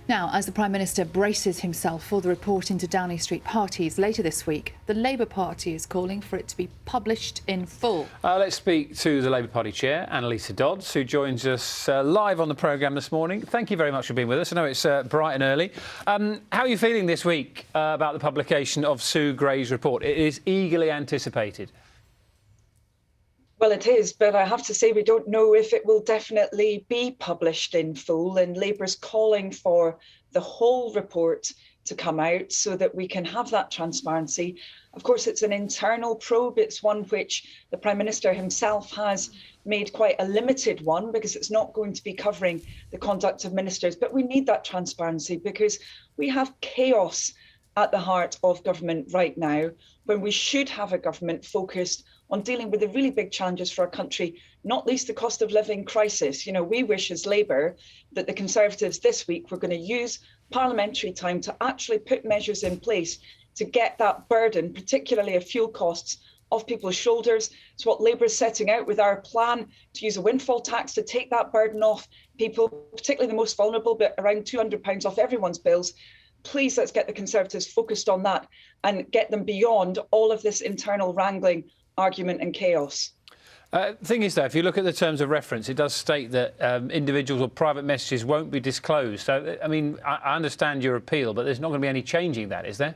Now, as the Prime Minister braces himself for the report into Downing Street parties later this week, the Labour Party is calling for it to be published in full. Let's speak to the Labour Party Chair, Anneliese Dodds, who joins us live on the programme this morning. Thank you very much for being with us. I know it's bright and early. How are you feeling this week about the publication of Sue Gray's report? It is eagerly anticipated. Well, it is, but I have to say we don't know if it will definitely be published in full, and Labour's calling for the whole report to come out so that we can have that transparency. Of course, it's an internal probe. It's one which the Prime Minister himself has made quite a limited one because it's not going to be covering the conduct of ministers. But we need that transparency because we have chaos at the heart of government right now, when we should have a government focused on dealing with the really big challenges for our country, not least the cost of living crisis. You know, we wish as Labour that the Conservatives this week were going to use parliamentary time to actually put measures in place to get that burden, particularly of fuel costs, off people's shoulders. It's what Labour is setting out with our plan to use a windfall tax to take that burden off people, particularly the most vulnerable, but around £200 off everyone's bills. Please, let's get the Conservatives focused on that and get them beyond all of this internal wrangling, argument and chaos. Thing is, though, if you look at the terms of reference, it does state that individuals or private messages won't be disclosed. So, I mean, I understand your appeal, but there's not going to be any changing that, is there?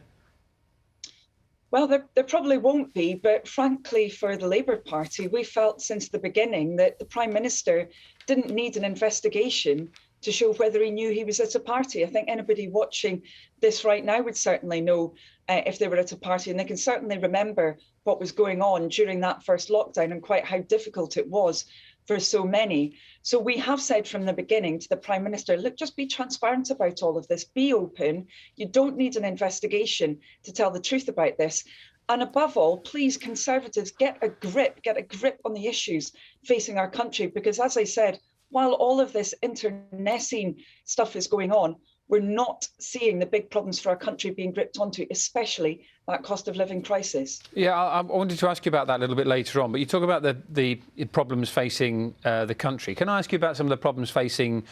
Well, there probably won't be, but frankly, for the Labour Party, we felt since the beginning that the Prime Minister didn't need an investigation to show whether he knew he was at a party. I think anybody watching this right now would certainly know if they were at a party, and they can certainly remember what was going on during that first lockdown and quite how difficult it was for so many. So we have said from the beginning to the Prime Minister, look, just be transparent about all of this, be open. You don't need an investigation to tell the truth about this. And above all, please, Conservatives, get a grip on the issues facing our country, because as I said, while all of this internecine stuff is going on, we're not seeing the big problems for our country being gripped onto, especially that cost of living crisis. Yeah, I wanted to ask you about that a little bit later on, but you talk about the problems facing the country. Can I ask you about some of the problems facing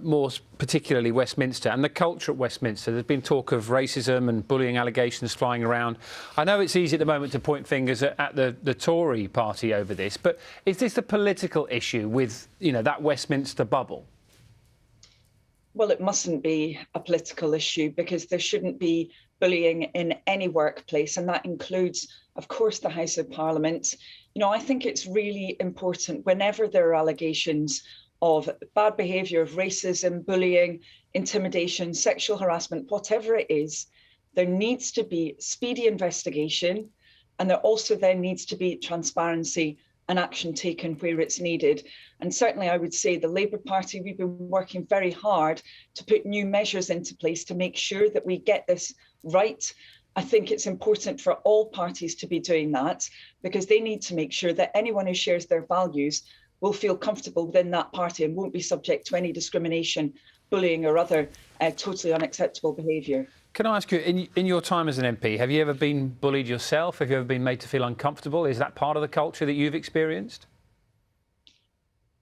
more particularly Westminster and the culture at Westminster? There's been talk of racism and bullying allegations flying around. I know it's easy at the moment to point fingers at the Tory party over this, but is this a political issue with, you know, that Westminster bubble? Well, it mustn't be a political issue because there shouldn't be bullying in any workplace, and that includes, of course, the House of Parliament. You know, I think it's really important whenever there are allegations of bad behaviour, of racism, bullying, intimidation, sexual harassment, whatever it is, there needs to be speedy investigation, and there also then needs to be transparency and action taken where it's needed. And certainly I would say the Labour Party, we've been working very hard to put new measures into place to make sure that we get this right. I think it's important for all parties to be doing that because they need to make sure that anyone who shares their values will feel comfortable within that party and won't be subject to any discrimination, bullying or other totally unacceptable behaviour. Can I ask you, in your time as an MP, have you ever been bullied yourself? Have you ever been made to feel uncomfortable? Is that part of the culture that you've experienced?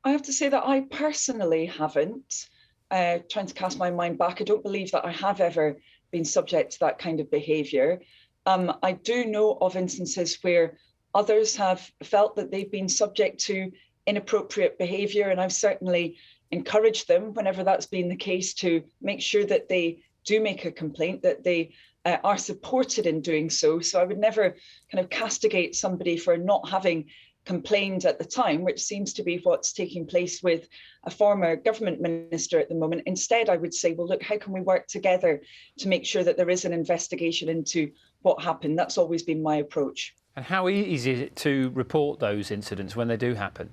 I have to say that I personally haven't. Trying to cast my mind back, I don't believe that I have ever been subject to that kind of behaviour. I do know of instances where others have felt that they've been subject to inappropriate behaviour, and I've certainly encouraged them, whenever that's been the case, to make sure that they do make a complaint, that they are supported in doing so. So I would never kind of castigate somebody for not having complained at the time, which seems to be what's taking place with a former government minister at the moment. Instead, I would say, well, look, how can we work together to make sure that there is an investigation into what happened? That's always been my approach. And how easy is it to report those incidents when they do happen?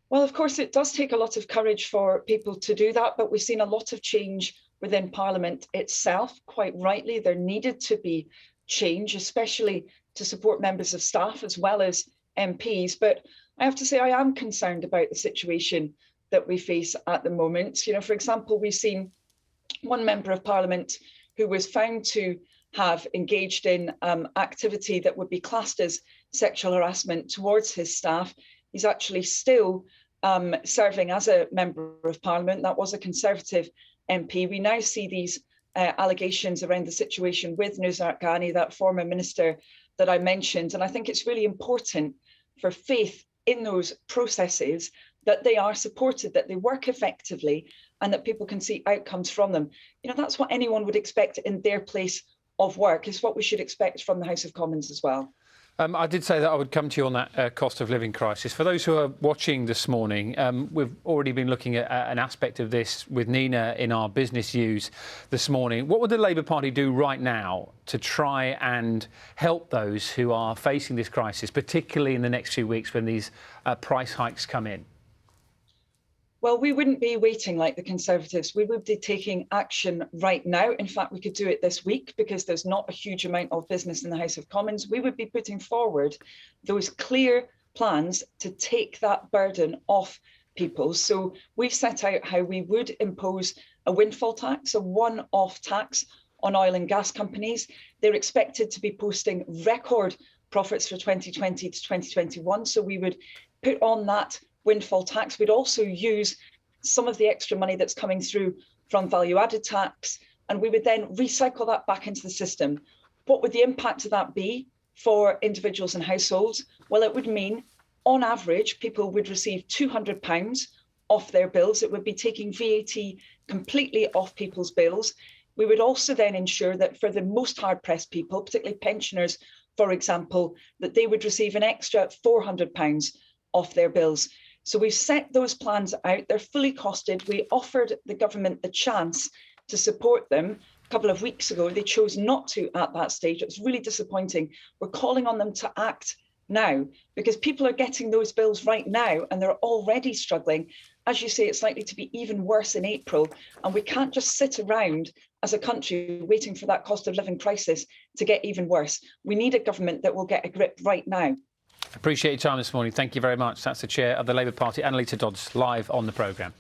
Well, of course, it does take a lot of courage for people to do that, but we've seen a lot of change within Parliament itself. Quite rightly, there needed to be change, especially to support members of staff as well as MPs. But I have to say, I am concerned about the situation that we face at the moment. You know, for example, we've seen one member of Parliament who was found to have engaged in activity that would be classed as sexual harassment towards his staff. He's actually still serving as a member of Parliament. That was a Conservative MP. We now see these allegations around the situation with Nusrat Ghani, that former minister that I mentioned. And I think it's really important for faith in those processes that they are supported, that they work effectively, and that people can see outcomes from them. You know, that's what anyone would expect in their place of work. Is what we should expect from the House of Commons as well. I did say that I would come to you on that cost of living crisis. For those who are watching this morning, we've already been looking at an aspect of this with Nina in our business news this morning. What would the Labour Party do right now to try and help those who are facing this crisis, particularly in the next few weeks when these price hikes come in? Well, we wouldn't be waiting like the Conservatives. We would be taking action right now. In fact, we could do it this week because there's not a huge amount of business in the House of Commons. We would be putting forward those clear plans to take that burden off people. So we've set out how we would impose a windfall tax, a one-off tax on oil and gas companies. They're expected to be posting record profits for 2020 to 2021. So we would put on that windfall tax. We'd also use some of the extra money that's coming through from value added tax, and we would then recycle that back into the system. What would the impact of that be for individuals and households? Well, it would mean on average, people would receive £200 off their bills. It would be taking VAT completely off people's bills. We would also then ensure that for the most hard pressed people, particularly pensioners, for example, that they would receive an extra £400 off their bills. So we've set those plans out. They're fully costed. We offered the government the chance to support them a couple of weeks ago. They chose not to at that stage. It's really disappointing. We're calling on them to act now because people are getting those bills right now and they're already struggling. As you say, it's likely to be even worse in April. And we can't just sit around as a country waiting for that cost of living crisis to get even worse. We need a government that will get a grip right now. Appreciate your time this morning. Thank you very much. That's the chair of the Labour Party, Anneliese Dodds, live on the programme.